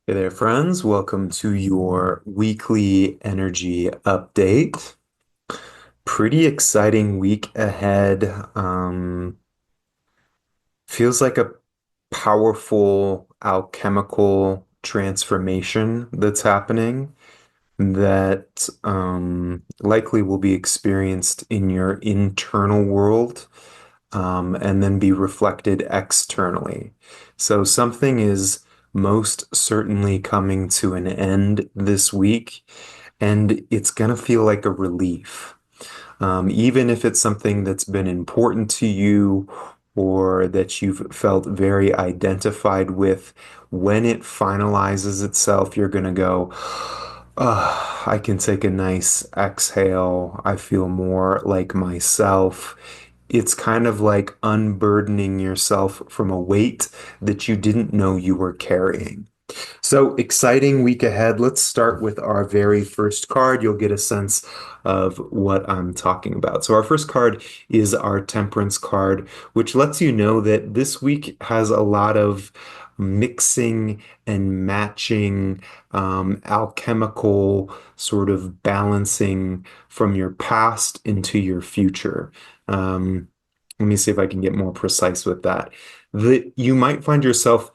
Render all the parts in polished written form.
Hey there, friends. Welcome to your weekly energy update. Pretty exciting week ahead. Feels like a powerful alchemical transformation that's happening that likely will be experienced in your internal world, and then be reflected externally. So something is most certainly coming to an end this week, and it's going to feel like a relief. Even if it's something that's been important to you or that you've felt very identified with, when it finalizes itself, you're going to go, I can take a nice exhale. I feel more like myself. It's kind of like unburdening yourself from a weight that you didn't know you were carrying. So exciting week ahead. Let's start with our very first card. You'll get a sense of what I'm talking about. So our first card is our Temperance card, which lets you know that this week has a lot of mixing and matching, alchemical sort of balancing from your past into your future. Um, Let me see if I can get more precise with that. That you might find yourself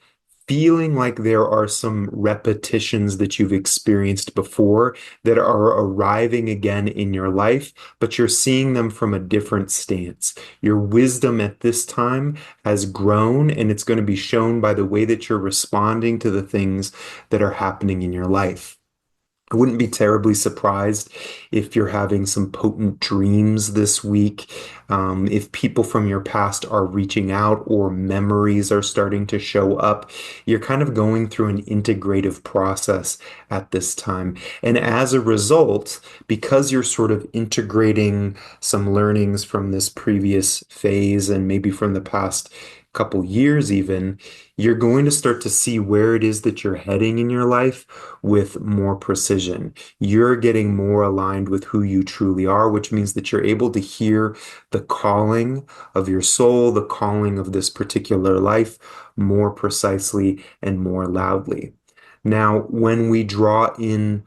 feeling like there are some repetitions that you've experienced before that are arriving again in your life, but you're seeing them from a different stance. Your wisdom at this time has grown, and it's going to be shown by the way that you're responding to the things that are happening in your life. I wouldn't be terribly surprised if you're having some potent dreams this week. If people from your past are reaching out or memories are starting to show up, you're kind of going through an integrative process at this time. And as a result, because you're sort of integrating some learnings from this previous phase and maybe from the past couple years even, you're going to start to see where it is that you're heading in your life with more precision. You're getting more aligned with who you truly are, which means that you're able to hear the calling of your soul, the calling of this particular life more precisely and more loudly. Now, when we draw in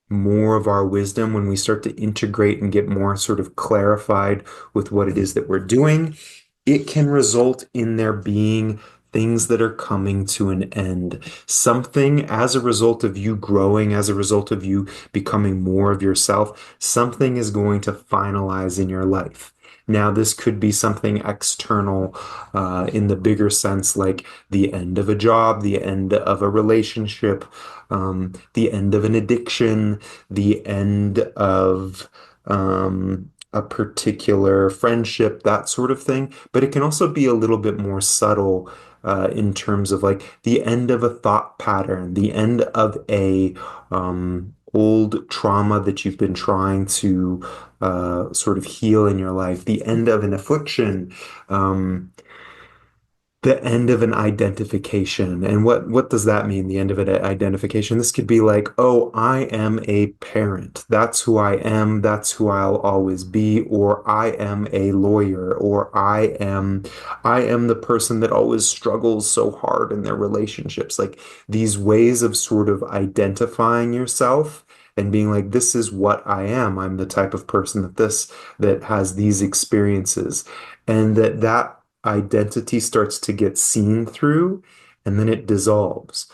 more of our wisdom, when we start to integrate and get more sort of clarified with what it is that we're doing, it can result in there being things that are coming to an end. Something as a result of you growing, as a result of you becoming more of yourself, something is going to finalize in your life. Now, this could be something external, in the bigger sense, like the end of a job, the end of a relationship, the end of an addiction, the end of a particular friendship, that sort of thing. But it can also be a little bit more subtle, in terms of like the end of a thought pattern, the end of a old trauma that you've been trying to sort of heal in your life, the end of an affliction. The end of an identification. And what does that mean, the end of an identification? This could be like, oh, I am a parent. That's who I am. That's who I'll always be. Or I am a lawyer. Or I am the person that always struggles so hard in their relationships. Like these ways of sort of identifying yourself and being like, this is what I am. I'm the type of person that has these experiences. And that identity starts to get seen through, and then it dissolves.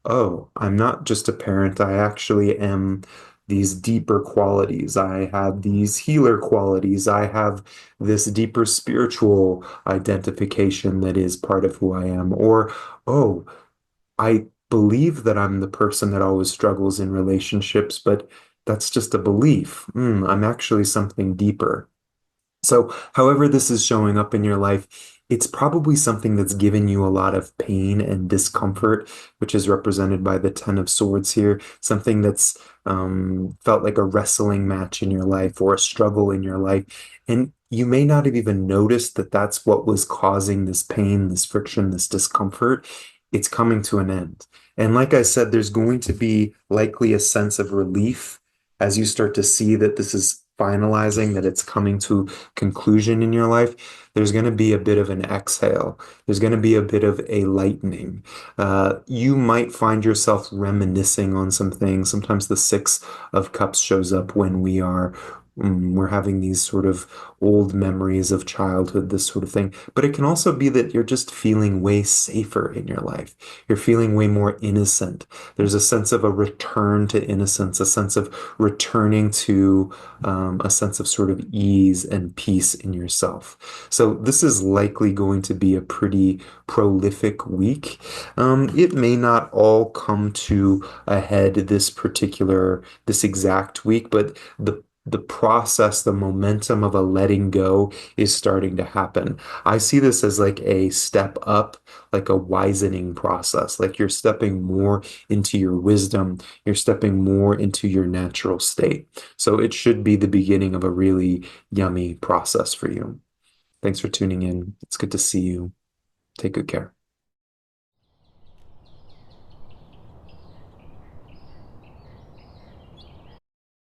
Oh, I'm not just a parent. I actually am these deeper qualities. I have these healer qualities. I have this deeper spiritual identification that is part of who I am. Or, oh, I believe that I'm the person that always struggles in relationships, but that's just a belief. I'm actually something deeper. So, however this is showing up in your life, it's probably something that's given you a lot of pain and discomfort, which is represented by the Ten of Swords here. Something that's felt like a wrestling match in your life or a struggle in your life. And you may not have even noticed that that's what was causing this pain, this friction, this discomfort. It's coming to an end. And like I said, there's going to be likely a sense of relief as you start to see that this is finalizing, that it's coming to conclusion in your life, there's going to be a bit of an exhale. There's going to be a bit of a lightening. You might find yourself reminiscing on some things. Sometimes the Six of Cups shows up when we're having these sort of old memories of childhood, this sort of thing. But it can also be that you're just feeling way safer in your life. You're feeling way more innocent. There's a sense of a return to innocence, a sense of returning to a sense of sort of ease and peace in yourself. So this is likely going to be a pretty prolific week. It may not all come to a head this exact week, but the process, the momentum of a letting go is starting to happen. I see this as like a step up, like a wisening process. Like you're stepping more into your wisdom, you're stepping more into your natural state. So it should be the beginning of a really yummy process for you. Thanks for tuning in. It's good to see you. Take good care.